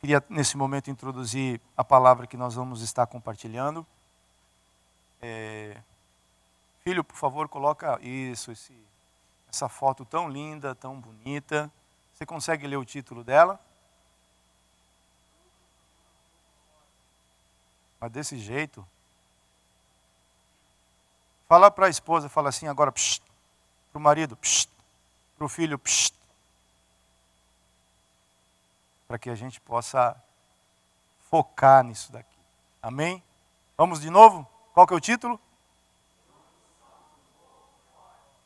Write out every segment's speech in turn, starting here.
Queria, nesse momento, introduzir a palavra que nós vamos estar compartilhando. Filho, por favor, coloca essa foto tão linda, tão bonita. Você consegue ler o título dela? Mas desse jeito. Fala para a esposa, fala assim agora, para o marido, para o filho, para que a gente possa focar nisso daqui. Amém? Vamos de novo? Qual que é o título?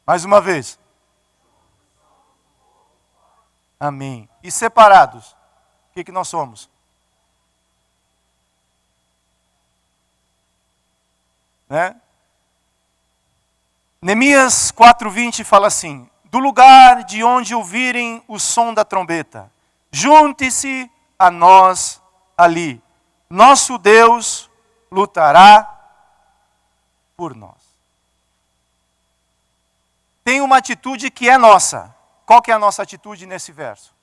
Mais uma vez. Amém. E separados, o que nós somos? Né? Neemias 4:20 fala assim: do lugar de onde ouvirem o som da trombeta, junte-se a nós ali. Nosso Deus lutará por nós. Tem uma atitude que é nossa. Qual que é a nossa atitude nesse verso?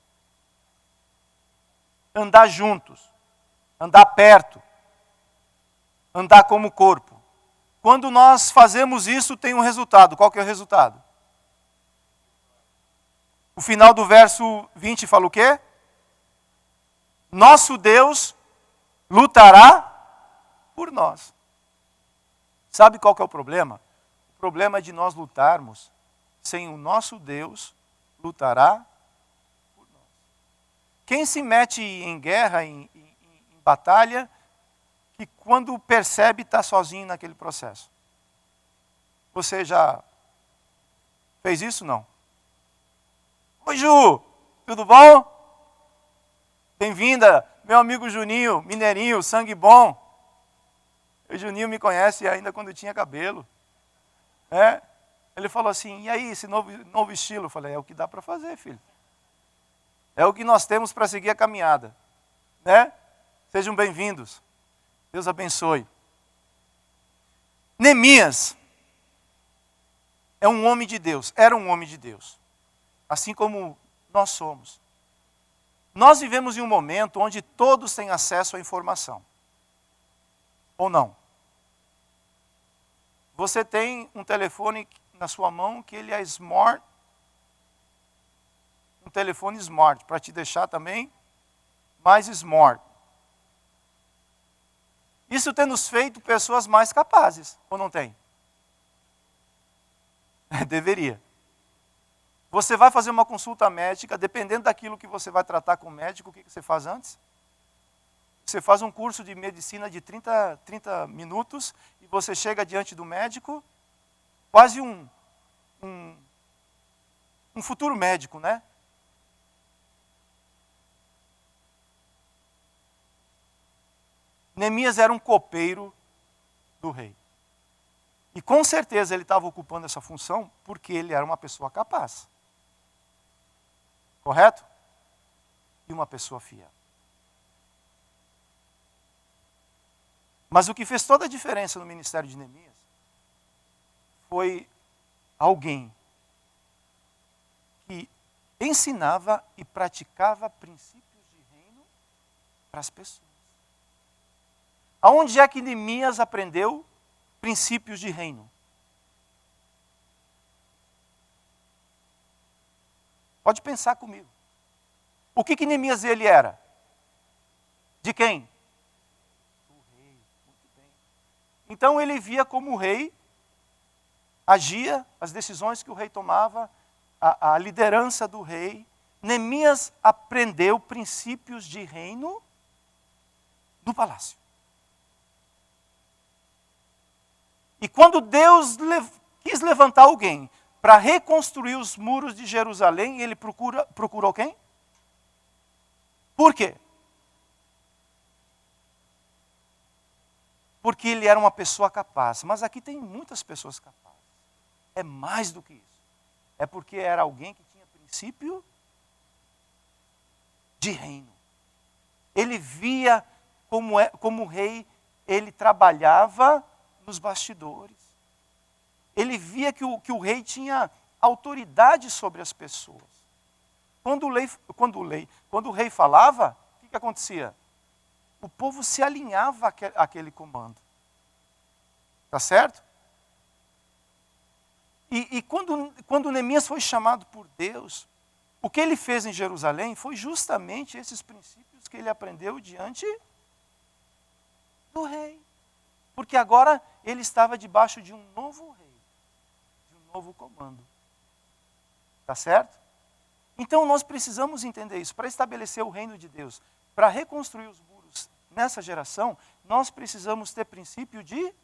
Andar juntos, andar perto, andar como corpo. Quando nós fazemos isso, tem um resultado. Qual que é o resultado? O final do verso 20 fala o quê? Nosso Deus lutará por nós. Sabe qual que é o problema? O problema é de nós lutarmos sem o nosso Deus lutará por nós. Quem se mete em guerra, em batalha, que quando percebe está sozinho naquele processo. Você já fez isso? Não? Oi, Ju, tudo bom? Bem-vinda, meu amigo Juninho, mineirinho, sangue bom. O Juninho me conhece ainda quando tinha cabelo. Ele falou assim, e aí, esse novo estilo? Eu falei, é o que dá para fazer, filho. É o que nós temos para seguir a caminhada. Né? Sejam bem-vindos. Deus abençoe. Neemias é um homem de Deus, era um homem de Deus. Assim como nós somos. Nós vivemos em um momento onde todos têm acesso à informação. Ou não? Você tem um telefone na sua mão que ele é smart. Um telefone smart, para te deixar também mais smart. Isso tem nos feito pessoas mais capazes, ou não tem? Deveria. Você vai fazer uma consulta médica, dependendo daquilo que você vai tratar com o médico, o que você faz antes? Você faz um curso de medicina de 30 minutos e você chega diante do médico, quase um futuro médico, né? Neemias era um copeiro do rei. E com certeza ele estava ocupando essa função porque ele era uma pessoa capaz. Correto? E uma pessoa fiel. Mas o que fez toda a diferença no ministério de Neemias foi alguém que ensinava e praticava princípios de reino para as pessoas. Aonde é que Neemias aprendeu princípios de reino? Pode pensar comigo. O que Neemias ele era? De quem? Do rei. Muito bem. Então ele via como o rei agia, as decisões que o rei tomava, a liderança do rei. Neemias aprendeu princípios de reino do palácio. E quando Deus quis levantar alguém para reconstruir os muros de Jerusalém, ele procurou quem? Por quê? Porque ele era uma pessoa capaz. Mas aqui tem muitas pessoas capazes. É mais do que isso. É porque era alguém que tinha princípio de reino. Ele via como o rei, ele trabalhava nos bastidores. Ele via que o rei tinha autoridade sobre as pessoas. Quando o rei falava, o que que acontecia? O povo se alinhava àquele comando. Tá certo? E quando Neemias foi chamado por Deus, o que ele fez em Jerusalém foi justamente esses princípios que ele aprendeu diante do rei. Porque agora ele estava debaixo de um novo rei, de um novo comando. Tá certo? Então nós precisamos entender isso. Para estabelecer o reino de Deus, para reconstruir os muros nessa geração, nós precisamos ter princípio de reino.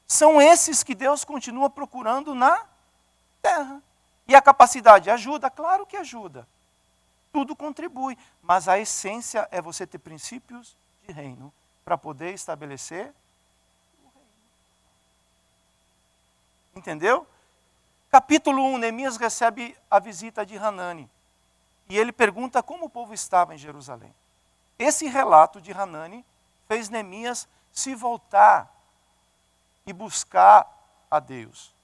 São esses que Deus continua procurando na terra. E a capacidade ajuda? Claro que ajuda. Tudo contribui. Mas a essência é você ter princípios de reino para poder estabelecer o reino. Entendeu? Capítulo 1, Neemias recebe a visita de Hanani. E ele pergunta como o povo estava em Jerusalém. Esse relato de Hanani fez Neemias se voltar e buscar a Deus.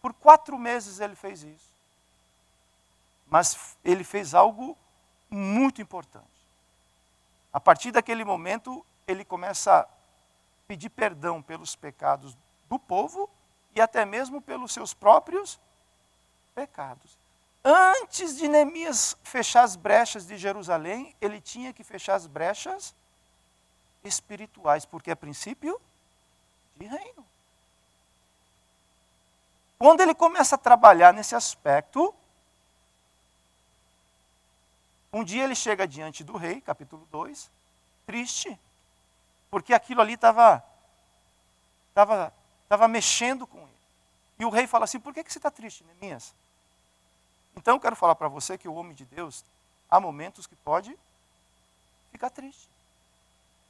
Por 4 meses ele fez isso. Mas ele fez algo muito importante. A partir daquele momento, ele começa a pedir perdão pelos pecados do povo e até mesmo pelos seus próprios pecados. Antes de Neemias fechar as brechas de Jerusalém, ele tinha que fechar as brechas espirituais, porque é princípio de reino. Quando ele começa a trabalhar nesse aspecto, um dia ele chega diante do rei, capítulo 2, triste, porque aquilo ali estava mexendo com ele. E o rei fala assim, por que você está triste, Neemias? Então eu quero falar para você que o homem de Deus, há momentos que pode ficar triste,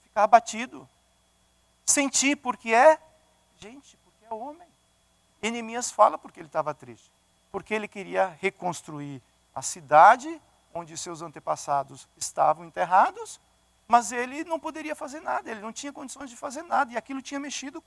ficar abatido, sentir porque é gente, porque é homem. E Neemias fala porque ele estava triste, porque ele queria reconstruir a cidade onde seus antepassados estavam enterrados, mas ele não poderia fazer nada, ele não tinha condições de fazer nada, e aquilo tinha mexido.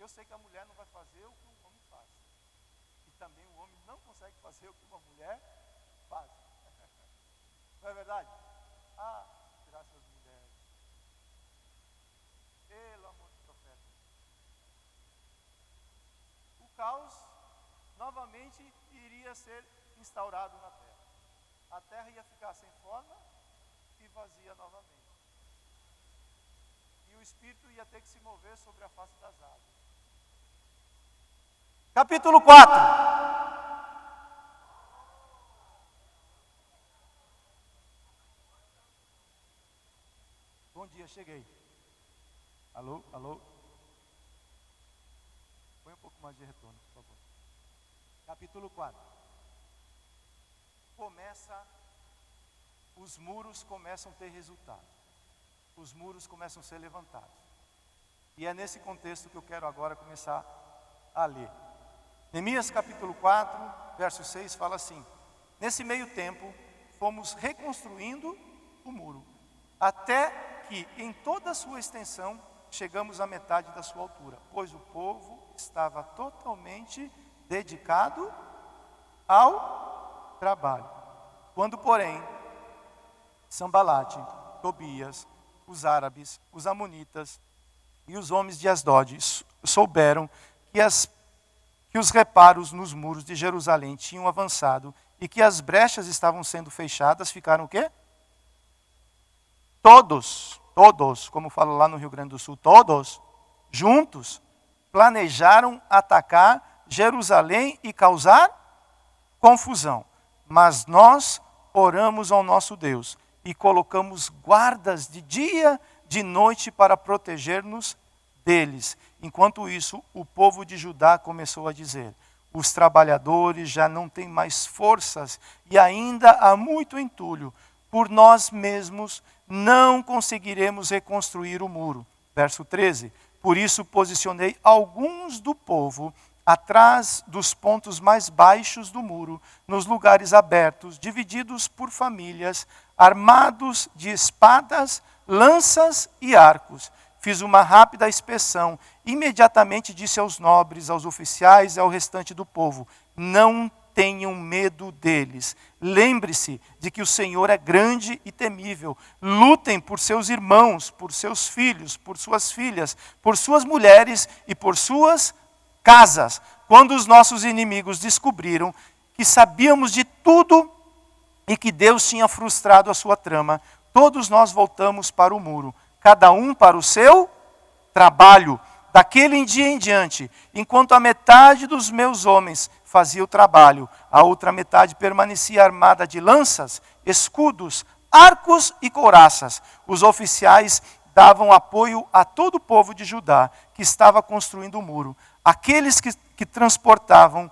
Eu sei que a mulher não vai fazer o que um homem faz. E também o homem não consegue fazer o que uma mulher faz. Não é verdade? Ah, graças às mulheres. Pelo amor do profeta. O caos novamente iria ser instaurado na terra. A terra ia ficar sem forma e vazia novamente. E o Espírito ia ter que se mover sobre a face das águas. Capítulo 4. Bom dia, cheguei. Alô, alô. Põe um pouco mais de retorno, por favor. Capítulo 4. Os muros começam a ter resultado. Os muros começam a ser levantados. E é nesse contexto que eu quero agora começar a ler. Neemias capítulo 4, verso 6 fala assim: nesse meio tempo, fomos reconstruindo o muro, até que em toda a sua extensão chegamos à metade da sua altura, pois o povo estava totalmente dedicado ao trabalho. Quando, porém, Sambalate, Tobias, os árabes, os amonitas e os homens de Asdod souberam que os reparos nos muros de Jerusalém tinham avançado e que as brechas estavam sendo fechadas, ficaram o quê? Todos, como fala lá no Rio Grande do Sul, todos, juntos, planejaram atacar Jerusalém e causar confusão. Mas nós oramos ao nosso Deus e colocamos guardas de dia, de noite para proteger-nos deles. Enquanto isso, o povo de Judá começou a dizer: os trabalhadores já não têm mais forças e ainda há muito entulho. Por nós mesmos não conseguiremos reconstruir o muro. Verso 13. Por isso posicionei alguns do povo atrás dos pontos mais baixos do muro, nos lugares abertos, divididos por famílias, armados de espadas, lanças e arcos. Fiz uma rápida inspeção. Imediatamente disse aos nobres, aos oficiais e ao restante do povo: não tenham medo deles. Lembre-se de que o Senhor é grande e temível. Lutem por seus irmãos, por seus filhos, por suas filhas, por suas mulheres e por suas casas. Quando os nossos inimigos descobriram que sabíamos de tudo e que Deus tinha frustrado a sua trama, todos nós voltamos para o muro, cada um para o seu trabalho. Daquele dia em diante, enquanto a metade dos meus homens fazia o trabalho, a outra metade permanecia armada de lanças, escudos, arcos e couraças. Os oficiais davam apoio a todo o povo de Judá que estava construindo o muro. Aqueles que transportavam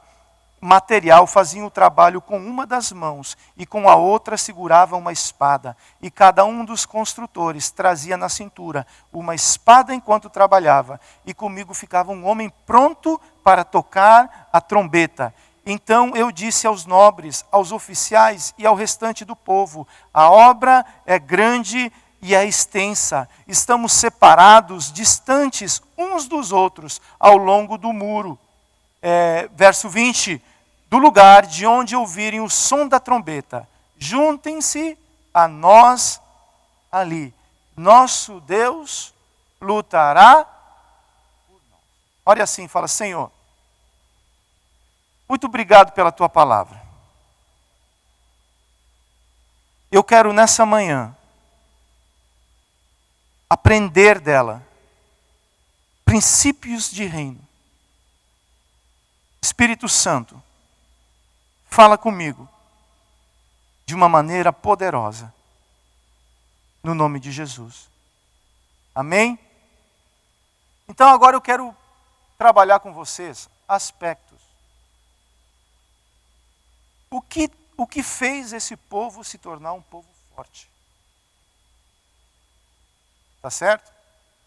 material faziam o trabalho com uma das mãos e com a outra seguravam uma espada. E cada um dos construtores trazia na cintura uma espada enquanto trabalhava. E comigo ficava um homem pronto para tocar a trombeta. Então eu disse aos nobres, aos oficiais e ao restante do povo: a obra é grande e é extensa. Estamos separados, distantes uns dos outros ao longo do muro. Verso 20, do lugar de onde ouvirem o som da trombeta, juntem-se a nós ali. Nosso Deus lutará por nós. Olha assim, fala: Senhor, muito obrigado pela tua palavra. Eu quero nessa manhã aprender dela princípios de reino. Espírito Santo, fala comigo de uma maneira poderosa, no nome de Jesus. Amém? Então agora eu quero trabalhar com vocês aspectos. O que fez esse povo se tornar um povo forte? Tá certo?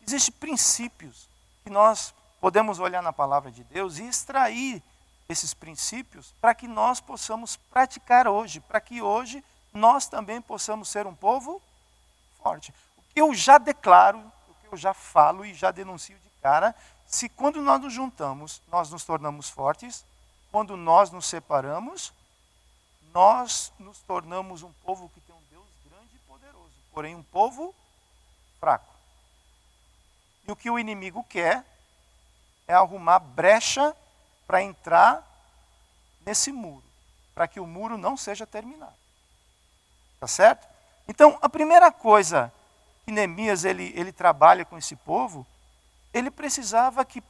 Existem princípios que nós podemos olhar na palavra de Deus e extrair esses princípios para que nós possamos praticar hoje, para que hoje nós também possamos ser um povo forte. O que eu já declaro, o que eu já falo e já denuncio de cara, se quando nós nos juntamos, nós nos tornamos fortes, quando nós nos separamos, nós nos tornamos um povo que tem um Deus grande e poderoso, porém um povo fraco. E o que o inimigo quer é arrumar brecha para entrar nesse muro, para que o muro não seja terminado. Tá certo? Então, a primeira coisa que Neemias ele trabalha com esse povo, ele precisava que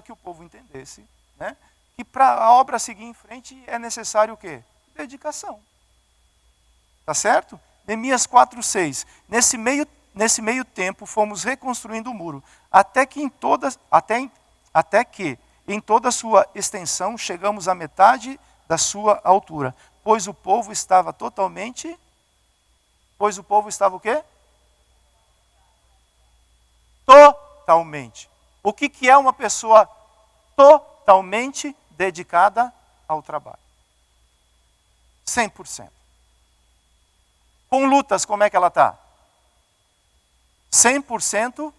o povo entendesse, né, que para a obra seguir em frente é necessário o quê? Dedicação. Tá certo? Neemias 4:6. Nesse meio tempo fomos reconstruindo o muro, até que em toda a sua extensão chegamos à metade da sua altura, pois o povo estava o quê? Totalmente. O que é uma pessoa totalmente dedicada ao trabalho? 100%. Com lutas, como é que ela está? 100%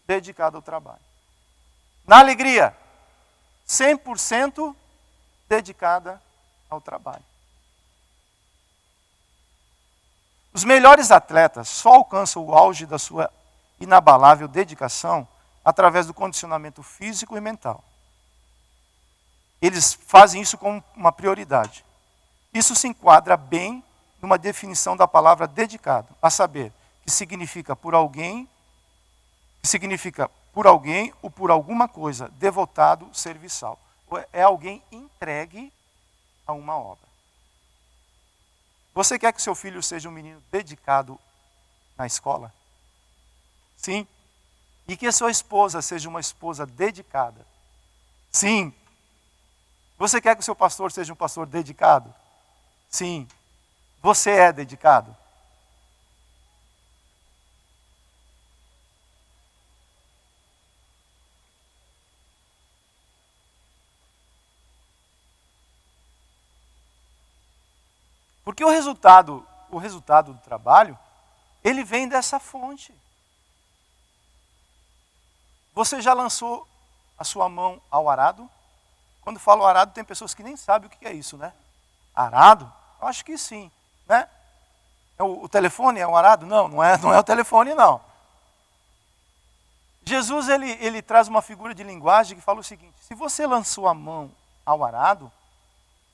dedicada ao trabalho. Na alegria, 100% dedicada ao trabalho. Os melhores atletas só alcançam o auge da sua inabalável dedicação através do condicionamento físico e mental. Eles fazem isso como uma prioridade. Isso se enquadra bem numa definição da palavra dedicado, a saber, que significa por alguém ou por alguma coisa, devotado, serviçal. É alguém entregue a uma obra. Você quer que seu filho seja um menino dedicado na escola? Sim. E que a sua esposa seja uma esposa dedicada? Sim. Você quer que o seu pastor seja um pastor dedicado? Sim. Você é dedicado? Porque o resultado do trabalho, ele vem dessa fonte. Você já lançou a sua mão ao arado? Quando falo arado, tem pessoas que nem sabem o que é isso, né? Arado? Eu acho que sim, né? O telefone é um arado? Não é o telefone, não. Jesus, ele traz uma figura de linguagem que fala o seguinte: se você lançou a mão ao arado,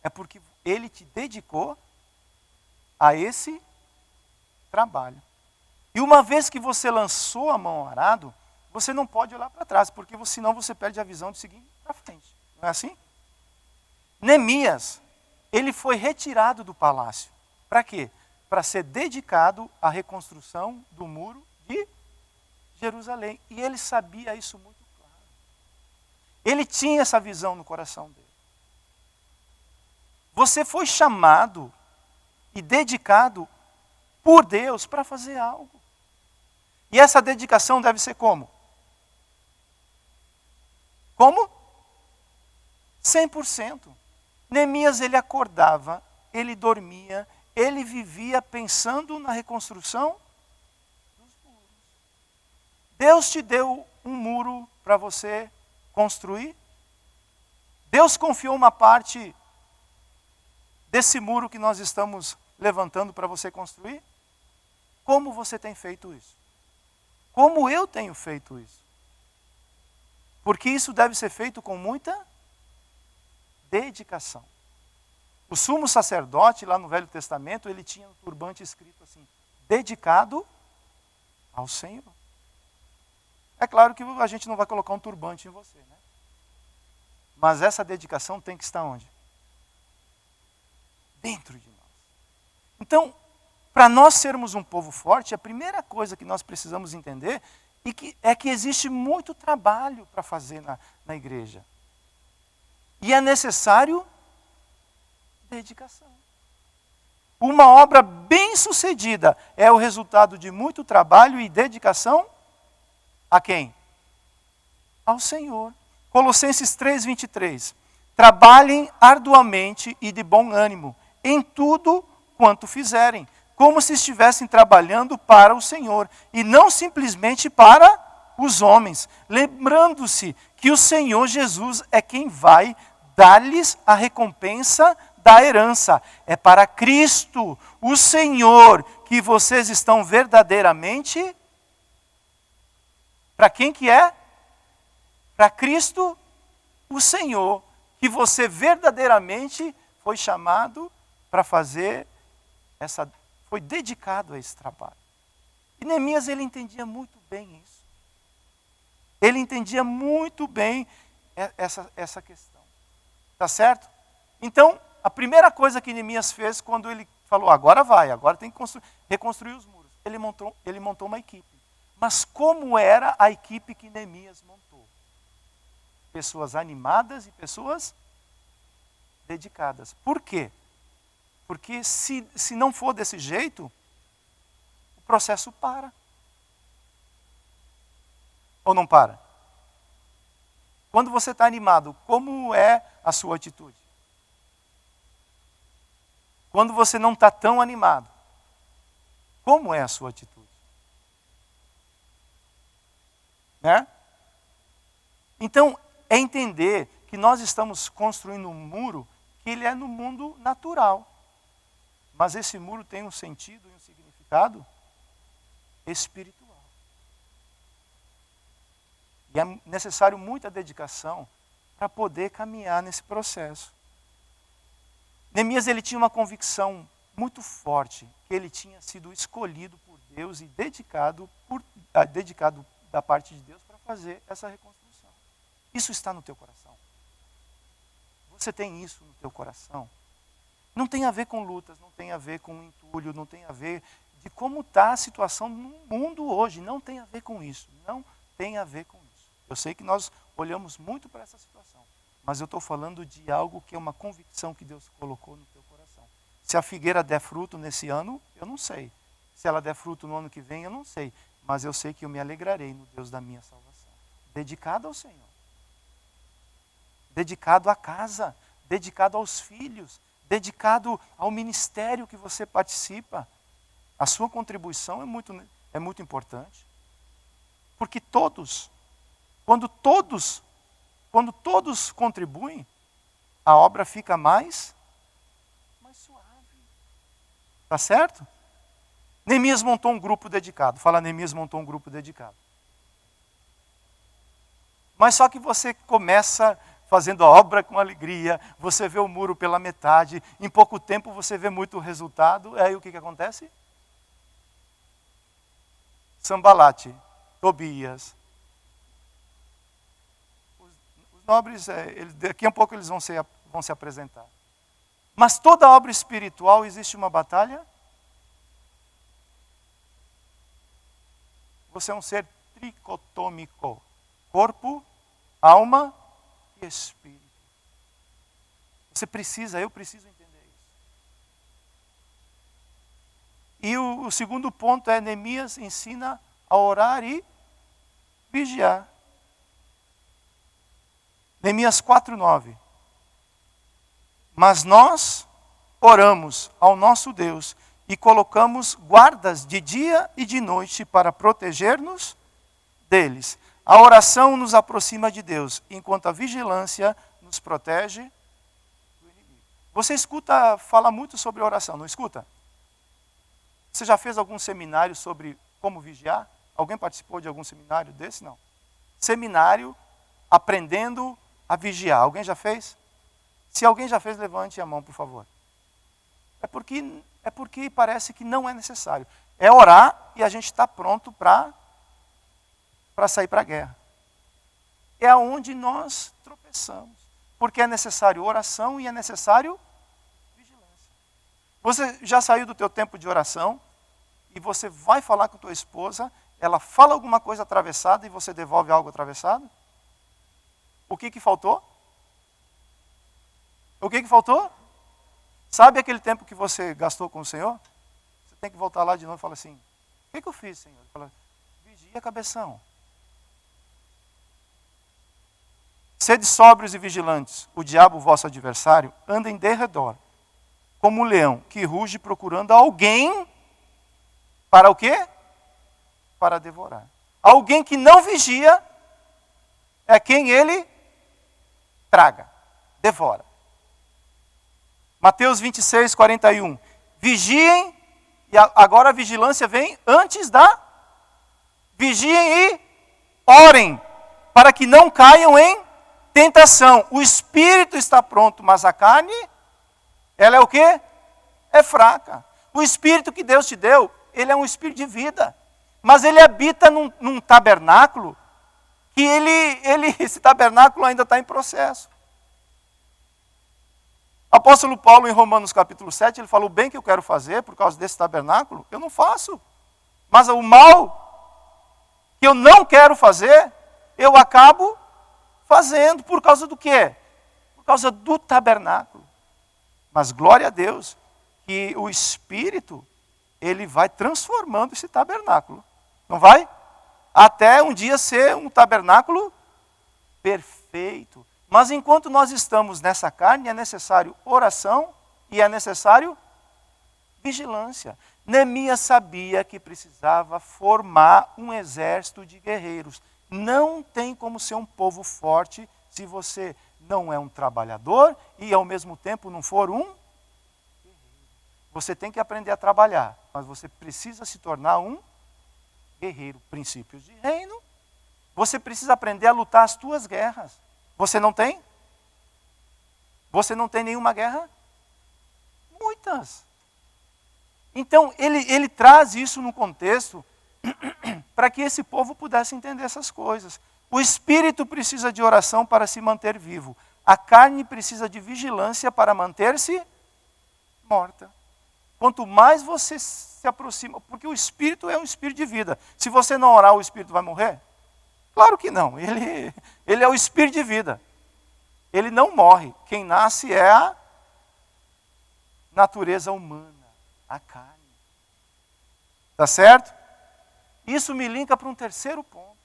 é porque ele te dedicou a esse trabalho. E uma vez que você lançou a mão ao arado, você não pode olhar para trás, porque senão você perde a visão de seguir para frente. Não é assim? Neemias, ele foi retirado do palácio. Para quê? Para ser dedicado à reconstrução do muro de Jerusalém. E ele sabia isso muito claro. Ele tinha essa visão no coração dele. Você foi chamado e dedicado por Deus para fazer algo. E essa dedicação deve ser como? Como? 100%. Neemias, ele acordava, ele dormia, ele vivia pensando na reconstrução dos muros. Deus te deu um muro para você construir? Deus confiou uma parte desse muro que nós estamos levantando para você construir? Como você tem feito isso? Como eu tenho feito isso? Porque isso deve ser feito com muita dedicação. O sumo sacerdote, lá no Velho Testamento, ele tinha um turbante escrito assim: dedicado ao Senhor. É claro que a gente não vai colocar um turbante em você, né? Mas essa dedicação tem que estar onde? Dentro de nós. Então, para nós sermos um povo forte, a primeira coisa que nós precisamos entender é que existe muito trabalho para fazer na igreja. E é necessário dedicação. Uma obra bem-sucedida é o resultado de muito trabalho e dedicação a quem? Ao Senhor. Colossenses 3:23. Trabalhem arduamente e de bom ânimo em tudo quanto fizerem, como se estivessem trabalhando para o Senhor, e não simplesmente para os homens, lembrando-se que o Senhor Jesus é quem vai dar-lhes a recompensa da herança. É para Cristo, o Senhor, que vocês estão verdadeiramente... Para quem que é? Para Cristo, o Senhor, que você verdadeiramente foi chamado para fazer foi dedicado a esse trabalho. E Neemias, ele entendia muito bem isso. Ele entendia muito bem essa questão. Tá certo? Então, a primeira coisa que Neemias fez quando ele falou, agora tem que reconstruir os muros. Ele montou uma equipe. Mas como era a equipe que Neemias montou? Pessoas animadas e pessoas dedicadas. Por quê? Porque se não for desse jeito, o processo para. Ou não para? Quando você está animado, como é a sua atitude? Quando você não está tão animado, como é a sua atitude? Né? Então, é entender que nós estamos construindo um muro que ele é no mundo natural. Mas esse muro tem um sentido e um significado espiritual. E é necessário muita dedicação para poder caminhar nesse processo. Neemias, ele tinha uma convicção muito forte que ele tinha sido escolhido por Deus e dedicado da parte de Deus para fazer essa reconstrução. Isso está no teu coração. Você tem isso no teu coração. Não tem a ver com lutas, não tem a ver com entulho, não tem a ver de como está a situação no mundo hoje. Não tem a ver com isso. Não tem a ver com isso. Eu sei que nós olhamos muito para essa situação, mas eu estou falando de algo que é uma convicção que Deus colocou no teu coração. Se a figueira der fruto nesse ano, eu não sei. Se ela der fruto no ano que vem, eu não sei. Mas eu sei que eu me alegrarei no Deus da minha salvação. Dedicado ao Senhor. Dedicado à casa. Dedicado aos filhos. Dedicado ao ministério que você participa. A sua contribuição é muito importante. Porque quando todos contribuem, a obra fica mais suave. Tá certo? Neemias montou um grupo dedicado. Fala, Neemias montou um grupo dedicado. Mas só que você começa fazendo a obra com alegria, você vê o muro pela metade, em pouco tempo você vê muito resultado, aí o que acontece? Sambalate, Tobias. Os nobres, daqui a pouco eles vão se apresentar. Mas toda obra espiritual existe uma batalha. Você é um ser tricotômico. Corpo, alma e espírito. Eu preciso entender isso. E o segundo ponto é, Neemias ensina a orar e vigiar. Neemias 4:9. Mas nós oramos ao nosso Deus e colocamos guardas de dia e de noite para proteger-nos deles. A oração nos aproxima de Deus, enquanto a vigilância nos protege do inimigo. Você fala muito sobre oração, não escuta? Você já fez algum seminário sobre como vigiar? Alguém participou de algum seminário desse? Não. Seminário aprendendo a vigiar. Alguém já fez? Se alguém já fez, levante a mão, por favor. É porque parece que não é necessário. É orar e a gente está pronto para sair para a guerra. É aonde nós tropeçamos. Porque é necessário oração e é necessário vigilância. Você já saiu do teu tempo de oração e você vai falar com tua esposa, ela fala alguma coisa atravessada e você devolve algo atravessado? O que faltou? O que faltou? Sabe aquele tempo que você gastou com o Senhor? Você tem que voltar lá de novo e falar assim, o que eu fiz, Senhor? Ele fala, vigia, cabeção. Sede sóbrios e vigilantes, o diabo, vosso adversário, anda em derredor, como um leão que ruge procurando alguém para o quê? Para devorar. Alguém que não vigia é quem ele traga, devora. Mateus 26:41. Vigiem, e agora a vigilância vem antes da... Vigiem e orem, para que não caiam em tentação. O espírito está pronto, mas a carne, ela é o quê? É fraca. O espírito que Deus te deu, ele é um espírito de vida. Mas ele habita num tabernáculo, que esse tabernáculo ainda está em processo. O apóstolo Paulo, em Romanos capítulo 7, ele falou, o bem que eu quero fazer por causa desse tabernáculo, eu não faço. Mas o mal que eu não quero fazer, eu acabo fazendo. Por causa do quê? Por causa do tabernáculo. Mas glória a Deus, que o Espírito, ele vai transformando esse tabernáculo. Não vai? Até um dia ser um tabernáculo perfeito. Mas enquanto nós estamos nessa carne, é necessário oração e é necessário vigilância. Neemias sabia que precisava formar um exército de guerreiros. Não tem como ser um povo forte se você não é um trabalhador e ao mesmo tempo não for um guerreiro. Você tem que aprender a trabalhar, mas você precisa se tornar um guerreiro. Princípios de reino. Você precisa aprender a lutar as tuas guerras. Você não tem? Você não tem nenhuma guerra? Muitas. Então, ele traz isso no contexto para que esse povo pudesse entender essas coisas. O espírito precisa de oração para se manter vivo. A carne precisa de vigilância para manter-se morta. Quanto mais você se aproxima, porque o espírito é um espírito de vida. Se você não orar, o espírito vai morrer? Claro que não. Ele é o espírito de vida. Ele não morre. Quem nasce é a natureza humana, a carne. Tá certo? Isso me linka para um terceiro ponto,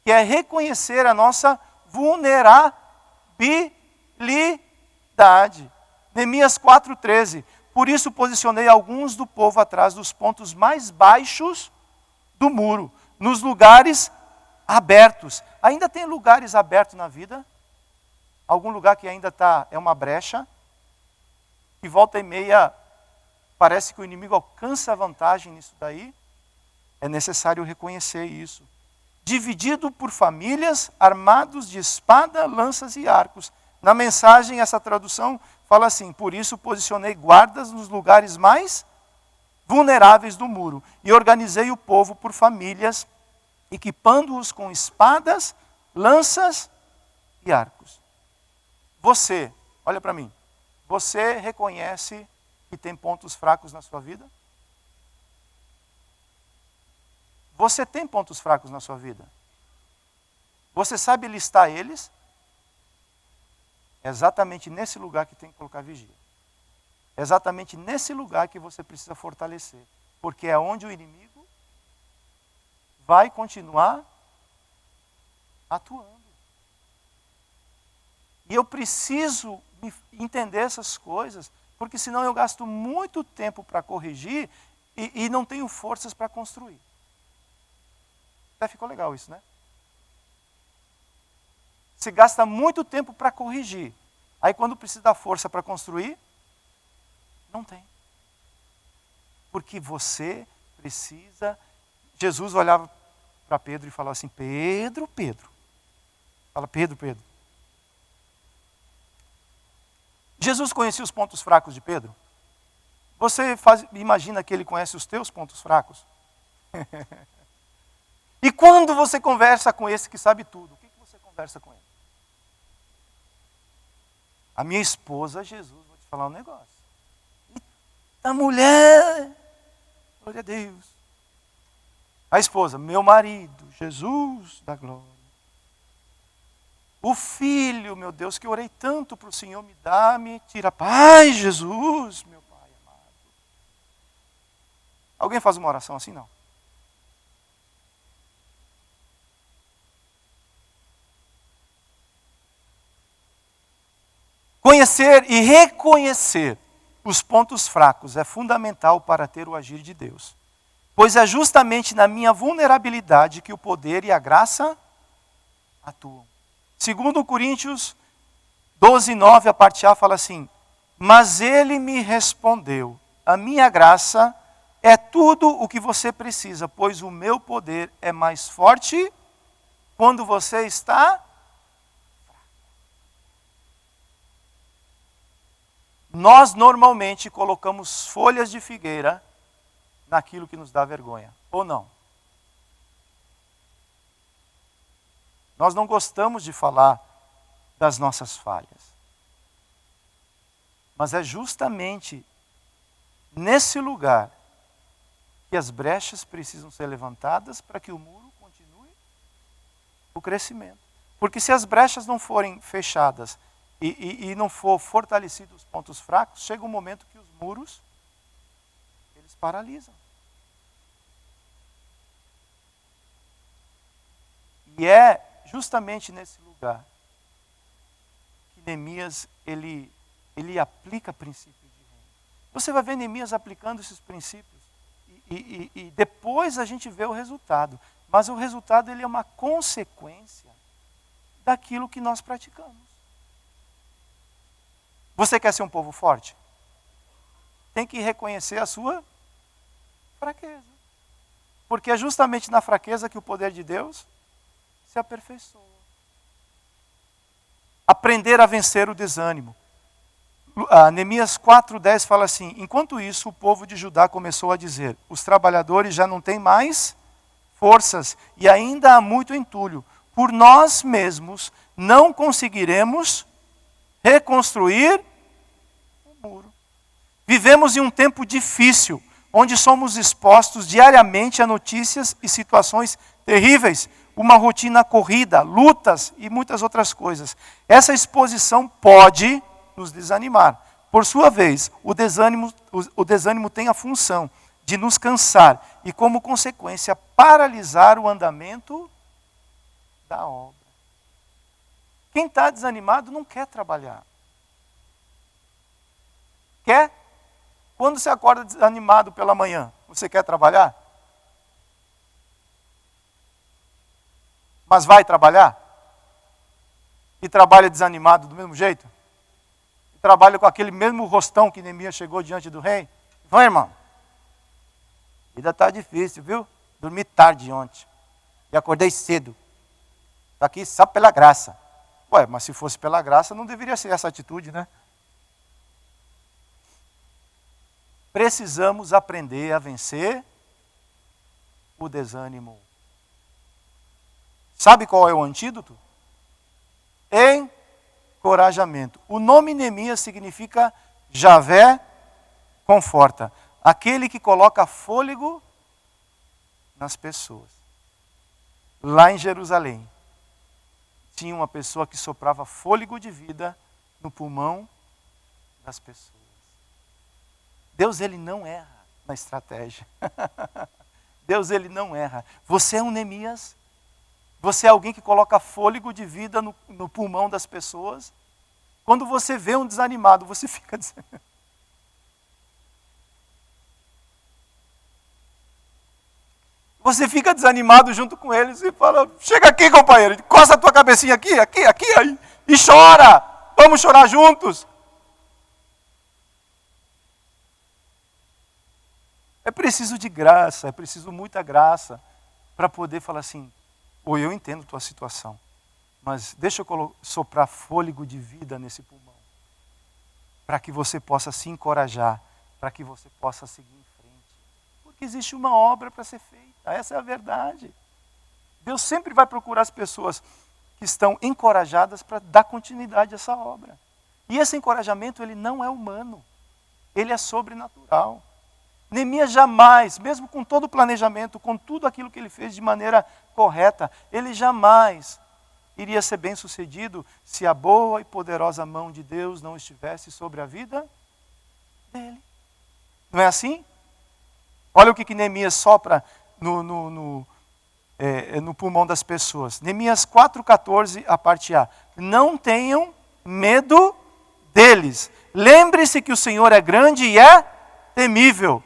que é reconhecer a nossa vulnerabilidade. Neemias 4,13. Por isso posicionei alguns do povo atrás dos pontos mais baixos do muro, nos lugares abertos. Ainda tem lugares abertos na vida? Algum lugar que ainda é uma brecha? E volta e meia, parece que o inimigo alcança vantagem nisso daí? É necessário reconhecer isso. Dividido por famílias, armados de espada, lanças e arcos. Na mensagem, essa tradução fala assim: por isso posicionei guardas nos lugares mais vulneráveis do muro e organizei o povo por famílias, equipando-os com espadas, lanças e arcos. Você, olha para mim, você reconhece que tem pontos fracos na sua vida? Você tem pontos fracos na sua vida? Você sabe listar eles? É exatamente nesse lugar que tem que colocar vigia. É exatamente nesse lugar que você precisa fortalecer. Porque é onde o inimigo vai continuar atuando. E eu preciso entender essas coisas, porque senão eu gasto muito tempo para corrigir e não tenho forças para construir. Até ficou legal isso, né? Você gasta muito tempo para corrigir. Aí quando precisa da força para construir, não tem. Porque você precisa... Jesus olhava para Pedro e falava assim: Pedro, Pedro. Fala, Pedro, Pedro. Jesus conhecia os pontos fracos de Pedro? Você imagina que ele conhece os teus pontos fracos? E quando você conversa com esse que sabe tudo, o que você conversa com ele? A minha esposa, Jesus, vou te falar um negócio. A mulher, glória a Deus. A esposa, meu marido, Jesus da glória. O filho, meu Deus, que eu orei tanto para o Senhor me dar, me tira. Pai, Jesus, meu Pai amado. Alguém faz uma oração assim? Não. Conhecer e reconhecer os pontos fracos é fundamental para ter o agir de Deus. Pois é justamente na minha vulnerabilidade que o poder e a graça atuam. Segundo Coríntios 12:9, a parte A fala assim: mas ele me respondeu, a minha graça é tudo o que você precisa, pois o meu poder é mais forte quando você está... Nós normalmente colocamos folhas de figueira naquilo que nos dá vergonha, ou não? Nós não gostamos de falar das nossas falhas. Mas é justamente nesse lugar que as brechas precisam ser levantadas para que o muro continue o crescimento. Porque se as brechas não forem fechadas e não for fortalecidos os pontos fracos, chega um momento que os muros, eles paralisam. E é justamente nesse lugar que Neemias, ele aplica princípios de reino. Você vai ver Neemias aplicando esses princípios. E depois a gente vê o resultado. Mas o resultado ele é uma consequência daquilo que nós praticamos. Você quer ser um povo forte? Tem que reconhecer a sua fraqueza. Porque é justamente na fraqueza que o poder de Deus se aperfeiçoa. Aprender a vencer o desânimo. Neemias 4:10 fala assim: enquanto isso, o povo de Judá começou a dizer: os trabalhadores já não têm mais forças e ainda há muito entulho. Por nós mesmos não conseguiremos reconstruir o muro. Vivemos em um tempo difícil, onde somos expostos diariamente a notícias e situações terríveis, uma rotina corrida, lutas e muitas outras coisas. Essa exposição pode nos desanimar. Por sua vez, o desânimo tem a função de nos cansar e, como consequência, paralisar o andamento da obra. Quem está desanimado não quer trabalhar. Quer? Quando você acorda desanimado pela manhã, você quer trabalhar? Mas vai trabalhar? E trabalha desanimado do mesmo jeito? E trabalha com aquele mesmo rostão que Neemias chegou diante do rei? Vai, irmão. A vida está difícil, viu? Dormi tarde ontem. E acordei cedo. Estou aqui só pela graça. Ué, mas se fosse pela graça, não deveria ser essa atitude, né? Precisamos aprender a vencer o desânimo. Sabe qual é o antídoto? Encorajamento. O nome Neemias significa Javé conforta. Aquele que coloca fôlego nas pessoas. Lá em Jerusalém, tinha uma pessoa que soprava fôlego de vida no pulmão das pessoas. Deus, ele não erra na estratégia. Deus, ele não erra. Você é um Neemias? Você é alguém que coloca fôlego de vida no pulmão das pessoas? Quando você vê um desanimado, você fica desanimado. Você fica desanimado junto com eles e fala: chega aqui, companheiro, encosta a tua cabecinha aqui, aí, e chora. Vamos chorar juntos. É preciso de graça, é preciso muita graça para poder falar assim: ou eu entendo tua situação, mas deixa eu soprar fôlego de vida nesse pulmão, para que você possa se encorajar, para que você possa seguir em frente. Porque existe uma obra para ser feita, essa é a verdade. Deus sempre vai procurar as pessoas que estão encorajadas para dar continuidade a essa obra. E esse encorajamento, ele não é humano, ele é sobrenatural. Neemias jamais, mesmo com todo o planejamento, com tudo aquilo que ele fez de maneira correta, ele jamais iria ser bem sucedido se a boa e poderosa mão de Deus não estivesse sobre a vida dele. Não é assim? Olha o que Neemias sopra no pulmão das pessoas. Neemias 4,14, a parte A. Não tenham medo deles. Lembre-se que o Senhor é grande e é temível.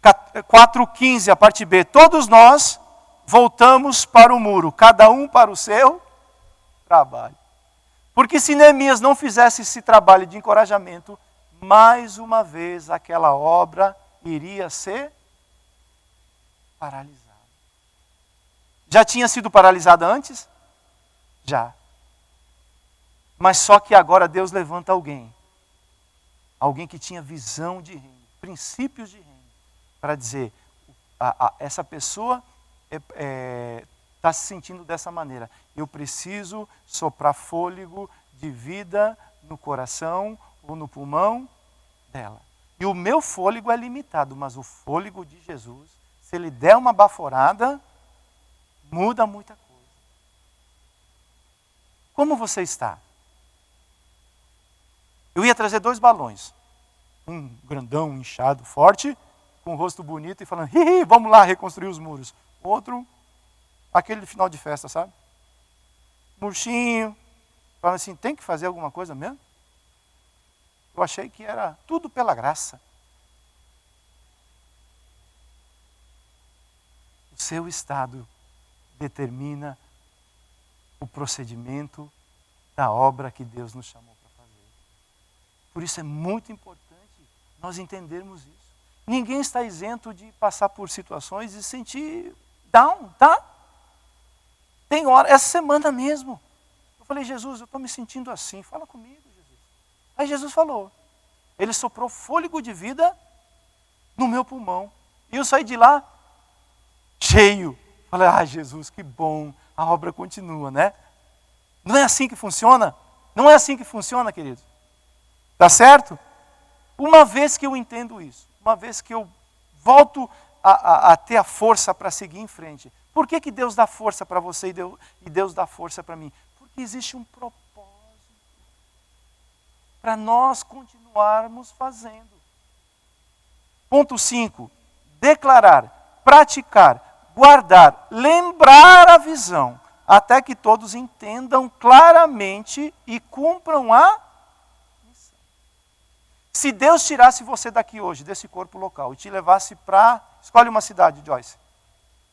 4,15, a parte B. Todos nós voltamos para o muro, cada um para o seu trabalho. Porque se Neemias não fizesse esse trabalho de encorajamento, mais uma vez aquela obra iria ser paralisada. Já tinha sido paralisada antes? Já. Mas só que agora Deus levanta alguém que tinha visão de reino, princípios de reino, para dizer: essa pessoa está se sentindo dessa maneira. Eu preciso soprar fôlego de vida no coração ou no pulmão dela. E o meu fôlego é limitado, mas o fôlego de Jesus, se ele der uma baforada, muda muita coisa. Como você está? Eu ia trazer 2 balões. Um grandão, inchado, forte, com o rosto bonito e falando: hi, vamos lá reconstruir os muros. Outro, aquele final de festa, sabe? Murchinho, falando assim: tem que fazer alguma coisa mesmo? Eu achei que era tudo pela graça. O seu estado determina o procedimento da obra que Deus nos chamou para fazer. Por isso é muito importante nós entendermos isso. Ninguém está isento de passar por situações e se sentir down, tá? Tem hora, essa semana mesmo. Eu falei, Jesus, eu estou me sentindo assim, fala comigo, Jesus. Aí Jesus falou, ele soprou fôlego de vida no meu pulmão. E eu saí de lá cheio. Falei, Jesus, que bom, a obra continua, né? Não é assim que funciona? Não é assim que funciona, queridos. Tá certo? Uma vez que eu entendo isso, uma vez que eu volto a ter a força para seguir em frente. Por que Deus dá força para você e Deus dá força para mim? Porque existe um propósito para nós continuarmos fazendo. Ponto 5. Declarar, praticar, guardar, lembrar a visão, até que todos entendam claramente e cumpram a missão. Se Deus tirasse você daqui hoje, desse corpo local, e te levasse para... Escolhe uma cidade, Joyce.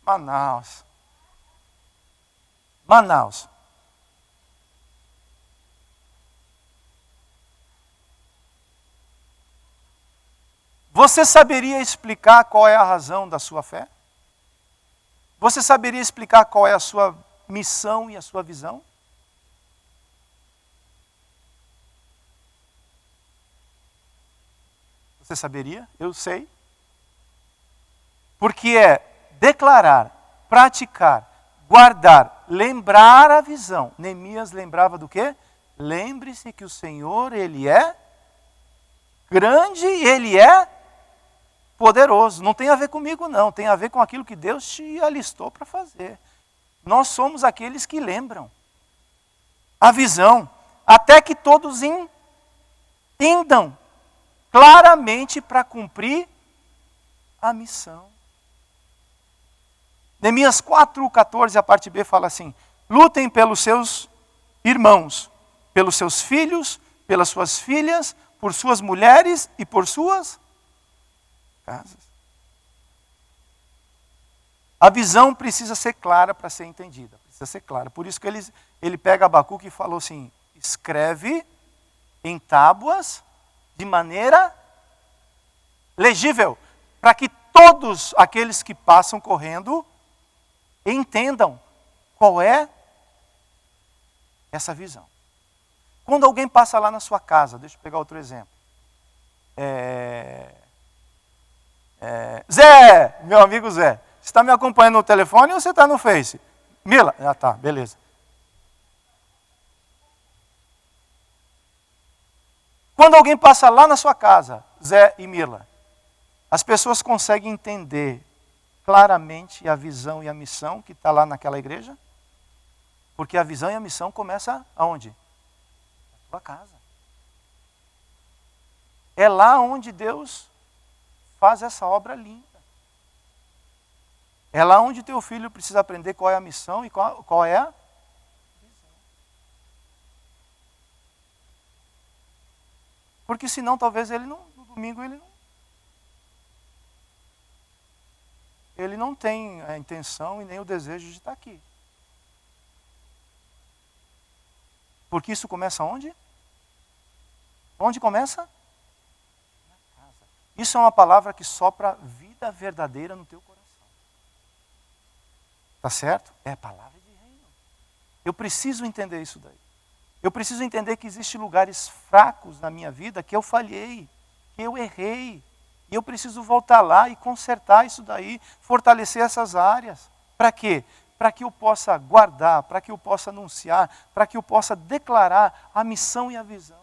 Manaus. Manaus. Você saberia explicar qual é a razão da sua fé? Você saberia explicar qual é a sua missão e a sua visão? Você saberia? Eu sei. Porque é declarar, praticar, guardar, lembrar a visão. Neemias lembrava do quê? Lembre-se que o Senhor, Ele é grande, Ele é poderoso. Não tem a ver comigo, não. Tem a ver com aquilo que Deus te alistou para fazer. Nós somos aqueles que lembram a visão, até que todos entendam claramente para cumprir a missão. Neemias 4:14, a parte B fala assim: lutem pelos seus irmãos, pelos seus filhos, pelas suas filhas, por suas mulheres e por suas casas. A visão precisa ser clara para ser entendida. Precisa ser clara. Por isso que ele pega Abacuque e falou assim: escreve em tábuas de maneira legível, para que todos aqueles que passam correndo entendam qual é essa visão. Quando alguém passa lá na sua casa, deixa eu pegar outro exemplo. Zé, meu amigo Zé, você está me acompanhando no telefone ou você está no Face? Mila? Ah, tá, beleza. Quando alguém passa lá na sua casa, Zé e Mila, as pessoas conseguem entender claramente a visão e a missão que está lá naquela igreja? Porque a visão e a missão começam aonde? Na tua casa. É lá onde Deus faz essa obra linda. É lá onde teu filho precisa aprender qual é a missão e qual é a visão. Porque senão talvez ele não, no domingo ele não tem a intenção e nem o desejo de estar aqui. Porque isso começa onde? Onde começa? Na casa. Isso é uma palavra que sopra vida verdadeira no teu coração. Tá certo? É a palavra de reino. Eu preciso entender isso daí. Eu preciso entender que existem lugares fracos na minha vida que eu falhei, que eu errei. E eu preciso voltar lá e consertar isso daí, fortalecer essas áreas. Para quê? Para que eu possa guardar, para que eu possa anunciar, para que eu possa declarar a missão e a visão.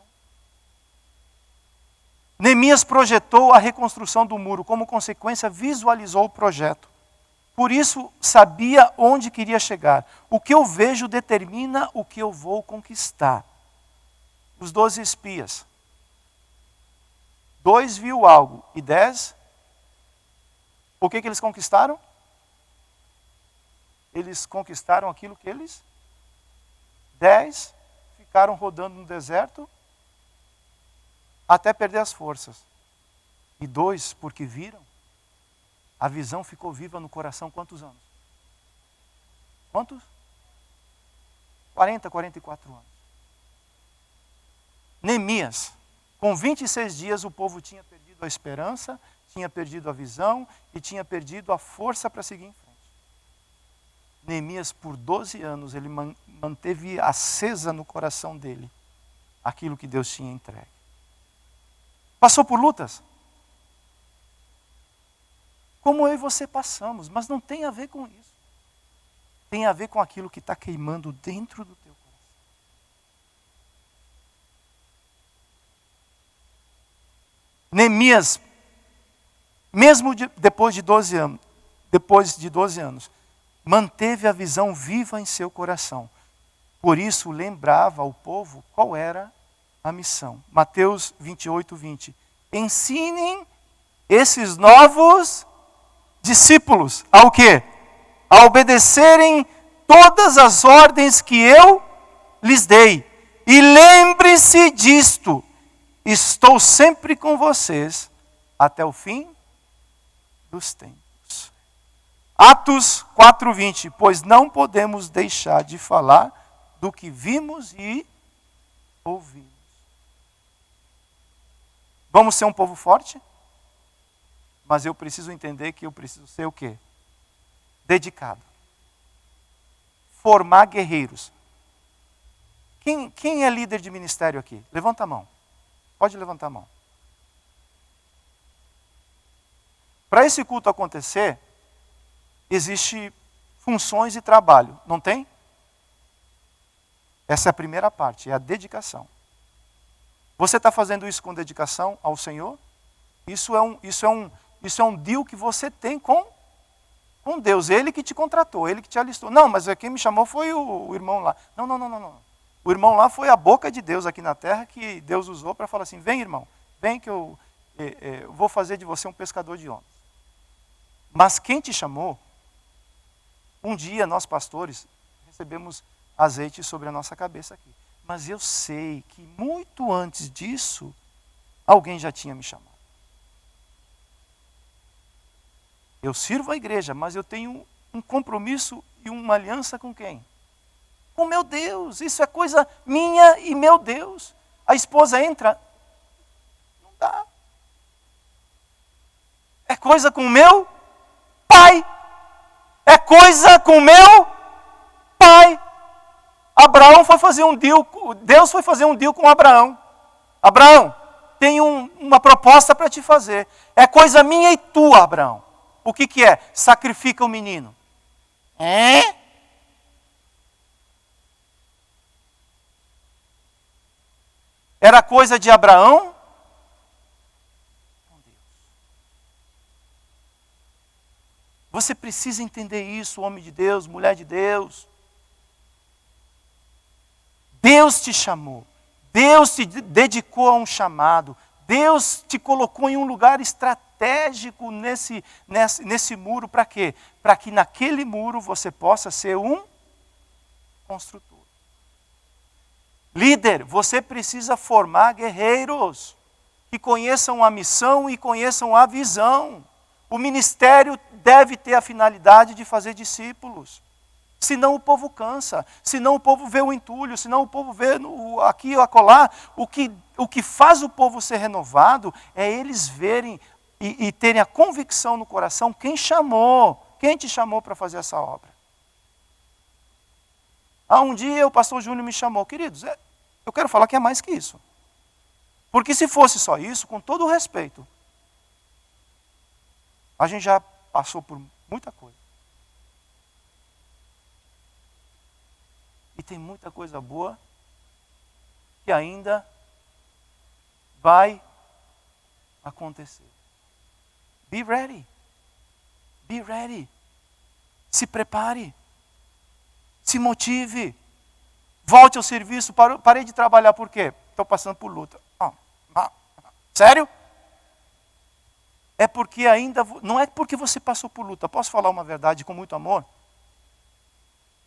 Neemias projetou a reconstrução do muro, como consequência visualizou o projeto. Por isso sabia onde queria chegar. O que eu vejo determina o que eu vou conquistar. Os 12 espias. 2 viu algo e 10, o que eles conquistaram? Eles conquistaram aquilo que eles... 10 ficaram rodando no deserto até perder as forças. E 2, porque viram. A visão ficou viva no coração quantos anos? Quantos? 40, 44 anos. Neemias, com 26 dias o povo tinha perdido a esperança, tinha perdido a visão e tinha perdido a força para seguir em frente. Neemias, por 12 anos, ele manteve acesa no coração dele aquilo que Deus tinha entregue. Passou por lutas? Como eu e você passamos, mas não tem a ver com isso. Tem a ver com aquilo que está queimando dentro do teu coração. Neemias, mesmo depois de 12 anos, manteve a visão viva em seu coração. Por isso lembrava ao povo qual era a missão. Mateus 28, 20. Ensinem esses novos discípulos ao quê? A obedecerem todas as ordens que eu lhes dei. E lembre-se disto, estou sempre com vocês até o fim dos tempos. Atos 4:20, pois não podemos deixar de falar do que vimos e ouvimos. Vamos ser um povo forte? Mas eu preciso entender que eu preciso ser o quê? Dedicado. Formar guerreiros. Quem é líder de ministério aqui? Levanta a mão. Pode levantar a mão. Para esse culto acontecer, existe funções e trabalho, não tem? Essa é a primeira parte, é a dedicação. Você está fazendo isso com dedicação ao Senhor? Isso é um deal que você tem com Deus. Ele que te contratou, ele que te alistou. Não, mas quem me chamou foi o irmão lá. Não. O irmão lá foi a boca de Deus aqui na terra que Deus usou para falar assim, vem irmão, vem que eu vou fazer de você um pescador de homens. Mas quem te chamou, um dia nós pastores recebemos azeite sobre a nossa cabeça aqui. Mas eu sei que muito antes disso, alguém já tinha me chamado. Eu sirvo a igreja, mas eu tenho um compromisso e uma aliança com quem? Com meu Deus. Isso é coisa minha e meu Deus. A esposa entra, não dá. É coisa com o meu pai. É coisa com o meu pai. Abraão foi fazer um deal, Deus foi fazer um deal com Abraão. Abraão, tenho uma proposta para te fazer. É coisa minha e tua, Abraão. O que é? Sacrifica o menino. Era coisa de Abraão? Com Deus. Você precisa entender isso, homem de Deus, mulher de Deus. Deus te chamou. Deus te dedicou a um chamado. Deus te colocou em um lugar estratégico nesse muro. Para quê? Para que naquele muro você possa ser um construtor. Líder, você precisa formar guerreiros que conheçam a missão e conheçam a visão. O ministério deve ter a finalidade de fazer discípulos. Senão o povo cansa, senão o povo vê o entulho, senão o povo vê aqui ou acolá. O que faz o povo ser renovado é eles verem e terem a convicção no coração quem te chamou para fazer essa obra. Um dia o pastor Júnior me chamou, queridos, eu quero falar que é mais que isso. Porque se fosse só isso, com todo o respeito, a gente já passou por muita coisa. E tem muita coisa boa que ainda vai acontecer. Be ready. Be ready. Se prepare. Se motive. Volte ao serviço. Parei de trabalhar por quê? Estou passando por luta. Sério? É porque ainda... Não é porque você passou por luta. Posso falar uma verdade com muito amor?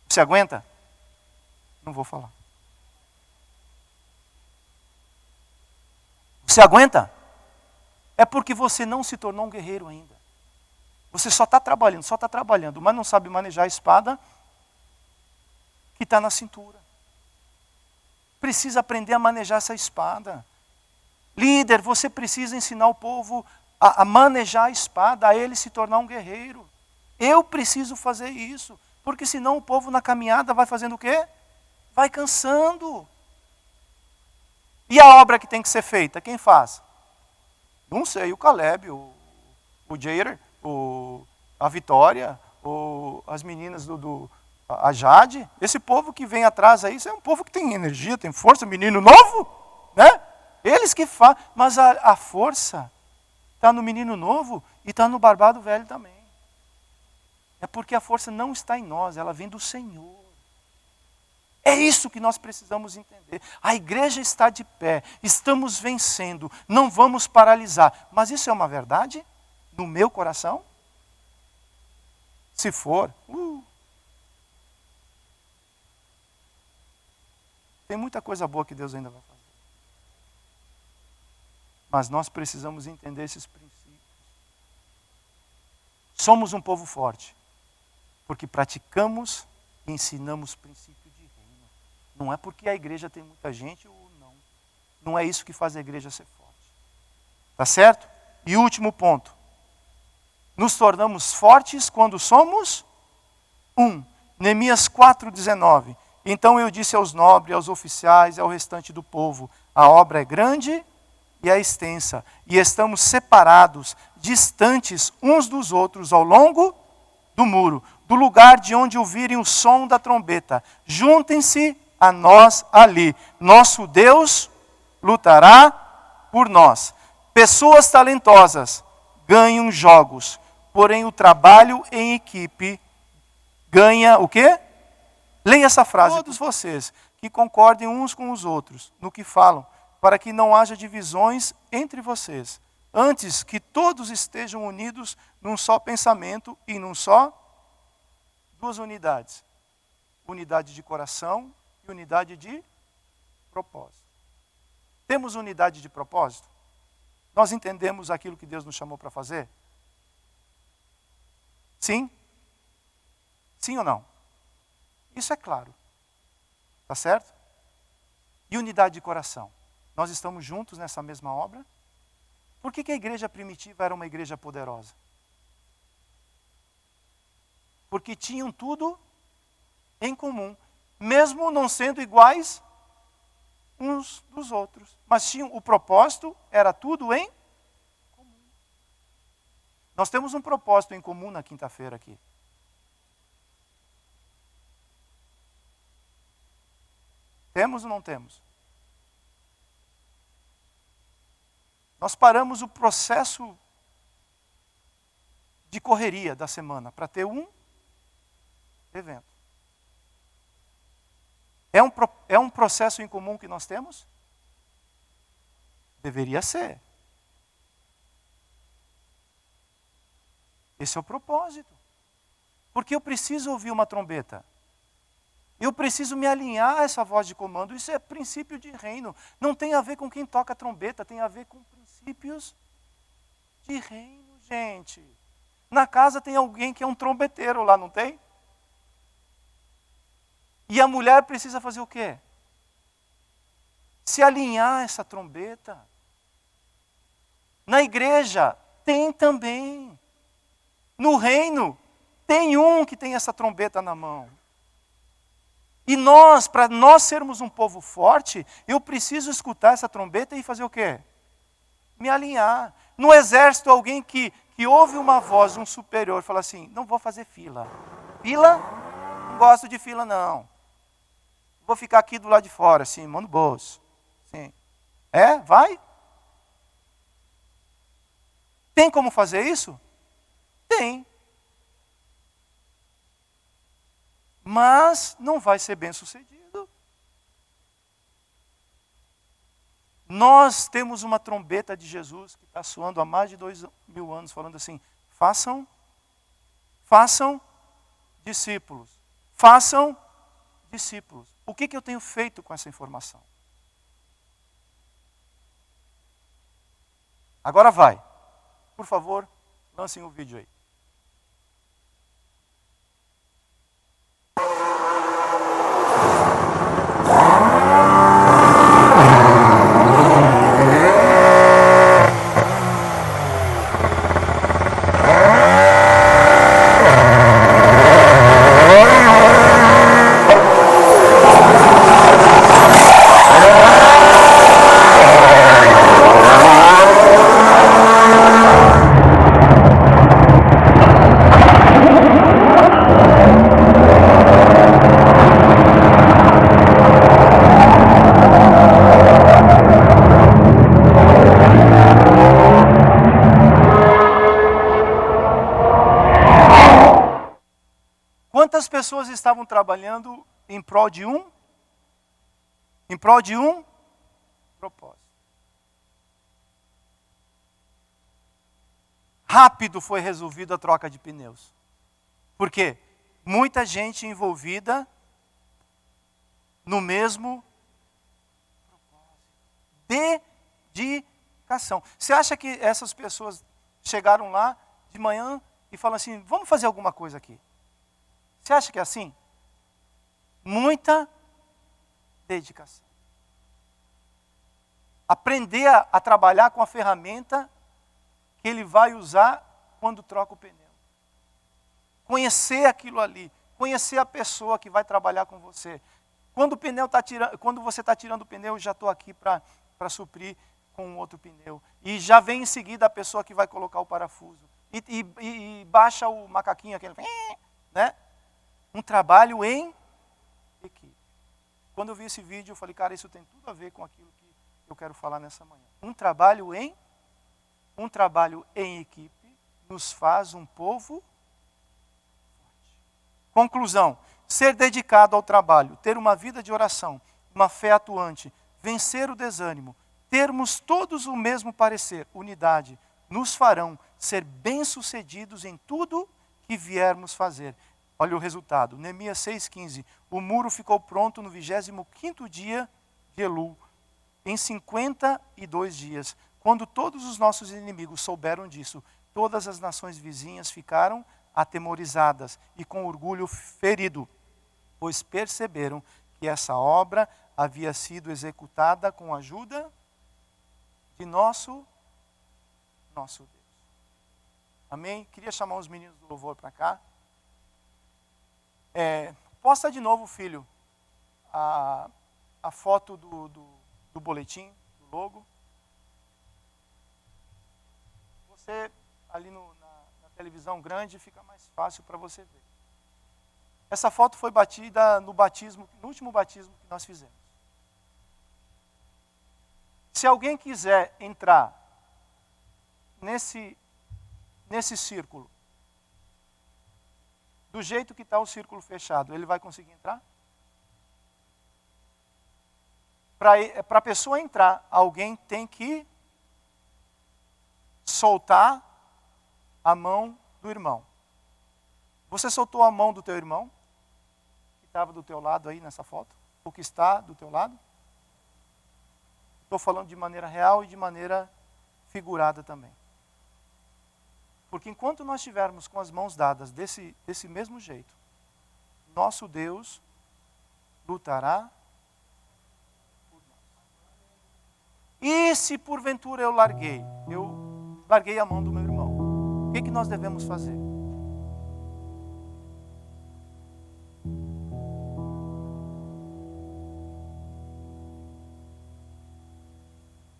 Você aguenta? Não vou falar. Você aguenta? É porque você não se tornou um guerreiro ainda. Você só está trabalhando, mas não sabe manejar a espada que está na cintura. Precisa aprender a manejar essa espada. Líder, você precisa ensinar o povo a manejar a espada, a ele se tornar um guerreiro. Eu preciso fazer isso, porque senão o povo na caminhada vai fazendo o quê? Vai cansando. E a obra que tem que ser feita, quem faz? Não sei, o Caleb, o Jair, a Vitória, as meninas a Jade. Esse povo que vem atrás aí, isso é um povo que tem energia, tem força, menino novo, né? Eles que fazem, mas a força está no menino novo e está no barbado velho também. É porque a força não está em nós, ela vem do Senhor. É isso que nós precisamos entender. A igreja está de pé, estamos vencendo, não vamos paralisar. Mas isso é uma verdade no meu coração? Se for, tem muita coisa boa que Deus ainda vai fazer. Mas nós precisamos entender esses princípios. Somos um povo forte, porque praticamos e ensinamos princípios. Não é porque a igreja tem muita gente ou não. Não é isso que faz a igreja ser forte. Tá certo? E último ponto. Nos tornamos fortes quando somos um. Neemias 4,19. Então eu disse aos nobres, aos oficiais e ao restante do povo, a obra é grande e é extensa, e estamos separados, distantes uns dos outros ao longo do muro, do lugar de onde ouvirem o som da trombeta. Juntem-se a nós ali. Nosso Deus lutará por nós. Pessoas talentosas ganham jogos, porém o trabalho em equipe ganha o quê? Leia essa frase. Todos vocês que concordem uns com os outros no que falam, para que não haja divisões entre vocês. Antes que todos estejam unidos num só pensamento e num só, duas unidades. Unidade de coração e unidade de propósito. Temos unidade de propósito? Nós entendemos aquilo que Deus nos chamou para fazer? Sim? Sim ou não? Isso é claro. Tá certo? E unidade de coração? Nós estamos juntos nessa mesma obra? Por que a igreja primitiva era uma igreja poderosa? Porque tinham tudo em comum. Mesmo não sendo iguais uns dos outros. Mas tinham, o propósito era tudo em comum. Nós temos um propósito em comum na quinta-feira aqui. Temos ou não temos? Nós paramos o processo de correria da semana para ter um evento. É um processo em comum que nós temos? Deveria ser. Esse é o propósito. Porque eu preciso ouvir uma trombeta. Eu preciso me alinhar a essa voz de comando. Isso é princípio de reino. Não tem a ver com quem toca a trombeta, tem a ver com princípios de reino, gente. Na casa tem alguém que é um trombeteiro lá, não tem? E a mulher precisa fazer o quê? Se alinhar a essa trombeta. Na igreja, tem também. No reino, tem um que tem essa trombeta na mão. E nós, para nós sermos um povo forte, eu preciso escutar essa trombeta e fazer o quê? Me alinhar. No exército, alguém que ouve uma voz de um superior fala assim, não vou fazer fila. Fila? Não gosto de fila, não. Vou ficar aqui do lado de fora, assim, mão no bolso. Sim. É? Vai? Tem como fazer isso? Tem. Mas não vai ser bem sucedido. Nós temos uma trombeta de Jesus que está soando há mais de 2000 anos, falando assim, façam discípulos. Façam discípulos. O que eu tenho feito com essa informação? Agora vai. Por favor, lancem o vídeo aí. Quantas pessoas estavam trabalhando em prol de um? Em prol de um propósito. Rápido foi resolvida a troca de pneus. Por quê? Muita gente envolvida no mesmo propósito. Dedicação. Você acha que essas pessoas chegaram lá de manhã e falam assim, vamos fazer alguma coisa aqui? Você acha que é assim? Muita dedicação. Aprender a trabalhar com a ferramenta que ele vai usar quando troca o pneu. Conhecer aquilo ali. Conhecer a pessoa que vai trabalhar com você. Quando você está tirando o pneu, eu já estou aqui para suprir com um outro pneu. E já vem em seguida a pessoa que vai colocar o parafuso. E baixa o macaquinho, aquele, né? Um trabalho em equipe. Quando eu vi esse vídeo, eu falei, cara, isso tem tudo a ver com aquilo que eu quero falar nessa manhã. Um trabalho em equipe nos faz um povo forte. Conclusão, ser dedicado ao trabalho, ter uma vida de oração, uma fé atuante, vencer o desânimo, termos todos o mesmo parecer, unidade, nos farão ser bem-sucedidos em tudo que viermos fazer. Olha o resultado, Neemias 6,15. O muro ficou pronto no 25º dia de Elul, em 52 dias. Quando todos os nossos inimigos souberam disso, todas as nações vizinhas ficaram atemorizadas e com orgulho ferido, pois perceberam que essa obra havia sido executada com a ajuda de nosso Deus. Amém? Queria chamar os meninos do louvor para cá. Posta de novo, filho, a foto do boletim, do logo. Você, ali na televisão grande, fica mais fácil para você ver. Essa foto foi batida no último batismo que nós fizemos. Se alguém quiser entrar nesse círculo, do jeito que está o círculo fechado, ele vai conseguir entrar? Para a pessoa entrar, alguém tem que soltar a mão do irmão. Você soltou a mão do teu irmão? Que estava do teu lado aí nessa foto? Ou que está do teu lado? Estou falando de maneira real e de maneira figurada também. Porque enquanto nós estivermos com as mãos dadas desse mesmo jeito, nosso Deus lutará por nós. E se porventura eu larguei a mão do meu irmão, o que nós devemos fazer?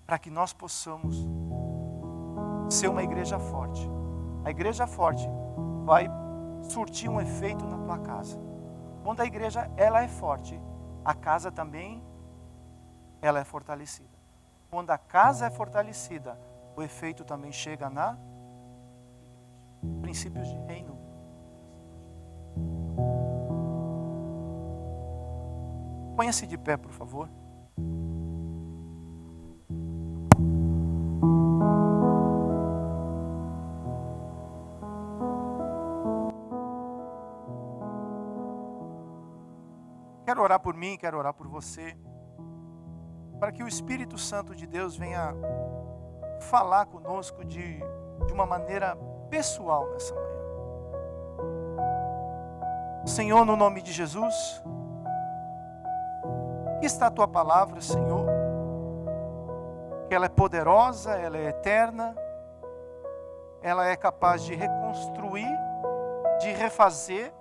Para que nós possamos ser uma igreja forte. A igreja forte vai surtir um efeito na tua casa. Quando a igreja ela é forte, a casa também ela é fortalecida. Quando a casa é fortalecida, o efeito também chega na igreja. Princípios de reino. Ponha-se de pé, por favor. Quero orar por mim, quero orar por você, para que o Espírito Santo de Deus venha falar conosco de uma maneira pessoal nessa manhã. Senhor, no nome de Jesus, aqui está a Tua palavra, Senhor, que ela é poderosa, ela é eterna, ela é capaz de reconstruir, de refazer,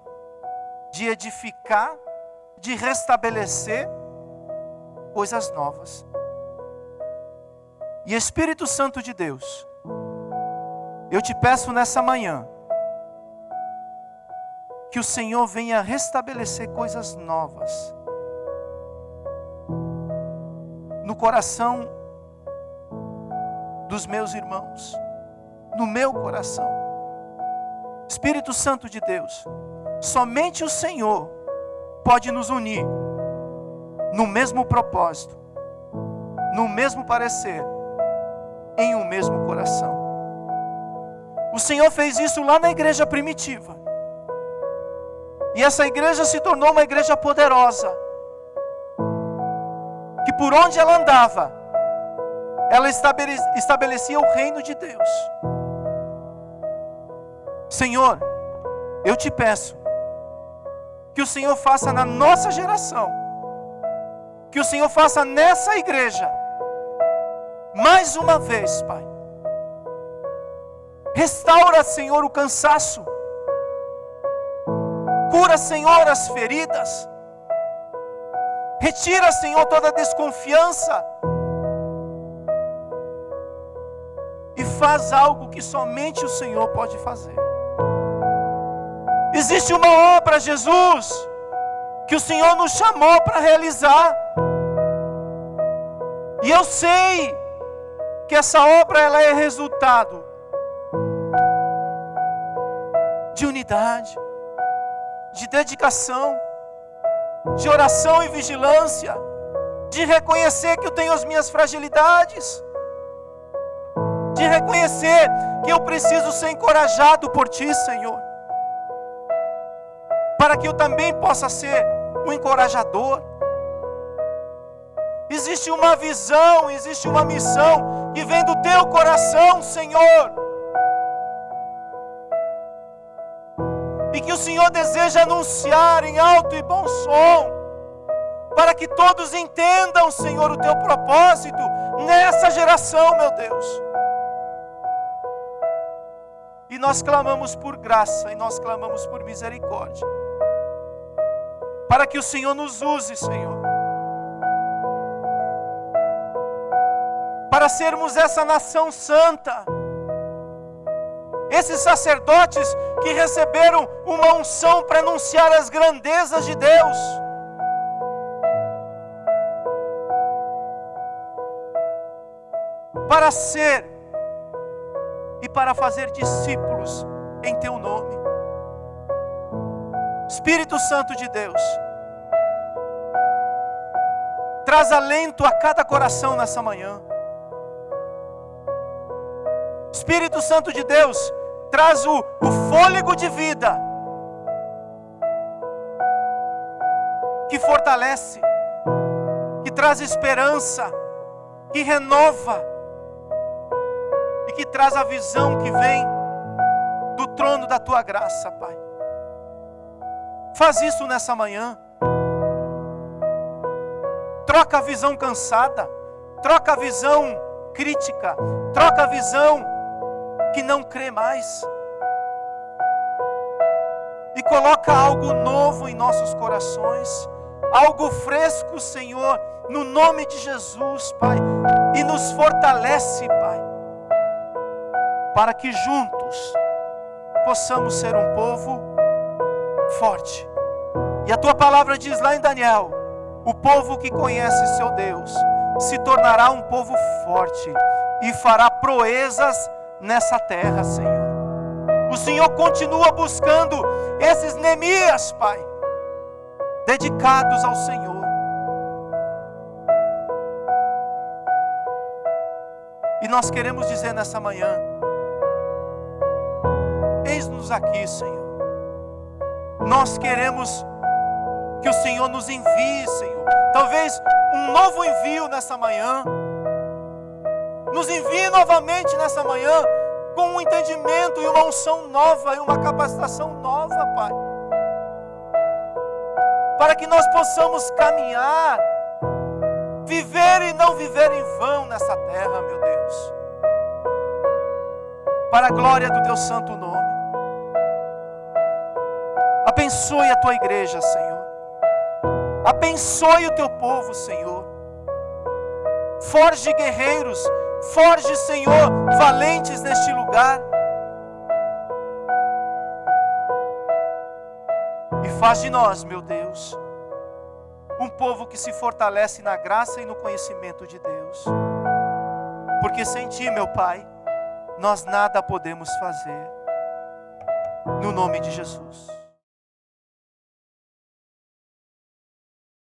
de edificar, de restabelecer coisas novas. E Espírito Santo de Deus, eu te peço nessa manhã, que o Senhor venha restabelecer coisas novas no coração dos meus irmãos, no meu coração. Espírito Santo de Deus, somente o Senhor pode nos unir no mesmo propósito, no mesmo parecer, em um mesmo coração. O Senhor fez isso lá na igreja primitiva. E essa igreja se tornou uma igreja poderosa, que por onde ela andava, ela estabelecia o reino de Deus. Senhor, eu te peço, que o Senhor faça na nossa geração, que o Senhor faça nessa igreja, mais uma vez, Pai. Restaura, Senhor, o cansaço. Cura, Senhor, as feridas. Retira, Senhor, toda a desconfiança. E faz algo que somente o Senhor pode fazer. Existe uma obra, Jesus, que o Senhor nos chamou para realizar. E eu sei que essa obra ela é resultado de unidade, de dedicação, de oração e vigilância, de reconhecer que eu tenho as minhas fragilidades, de reconhecer que eu preciso ser encorajado por Ti, Senhor, para que eu também possa ser um encorajador. Existe uma visão, existe uma missão que vem do Teu coração, Senhor, e que o Senhor deseja anunciar em alto e bom som, para que todos entendam, Senhor, o Teu propósito nessa geração, meu Deus. E nós clamamos por graça, e nós clamamos por misericórdia, para que o Senhor nos use, Senhor, para sermos essa nação santa, esses sacerdotes que receberam uma unção para anunciar as grandezas de Deus. Para ser e para fazer discípulos em Teu nome. Espírito Santo de Deus, traz alento a cada coração nessa manhã. Espírito Santo de Deus, traz o fôlego de vida, que fortalece, que traz esperança, que renova, e que traz a visão que vem do trono da Tua graça, Pai. Faz isso nessa manhã. Troca a visão cansada, troca a visão crítica, troca a visão que não crê mais, e coloca algo novo em nossos corações, algo fresco, Senhor, no nome de Jesus, Pai, e nos fortalece, Pai, para que juntos possamos ser um povo forte. E a Tua palavra diz lá em Daniel: o povo que conhece seu Deus se tornará um povo forte e fará proezas nessa terra, Senhor. O Senhor continua buscando esses Neemias, Pai, dedicados ao Senhor. E nós queremos dizer nessa manhã: eis-nos aqui, Senhor. Nós queremos que o Senhor nos envie, Senhor. Talvez um novo envio nessa manhã. Nos envie novamente nessa manhã com um entendimento e uma unção nova e uma capacitação nova, Pai. Para que nós possamos caminhar, viver e não viver em vão nessa terra, meu Deus. Para a glória do teu santo nome. Abençoe a tua igreja, Senhor. Abençoe o teu povo, Senhor. Forge guerreiros, forge, Senhor, valentes neste lugar. E faz de nós, meu Deus, um povo que se fortalece na graça e no conhecimento de Deus. Porque sem Ti, meu Pai, nós nada podemos fazer. No nome de Jesus.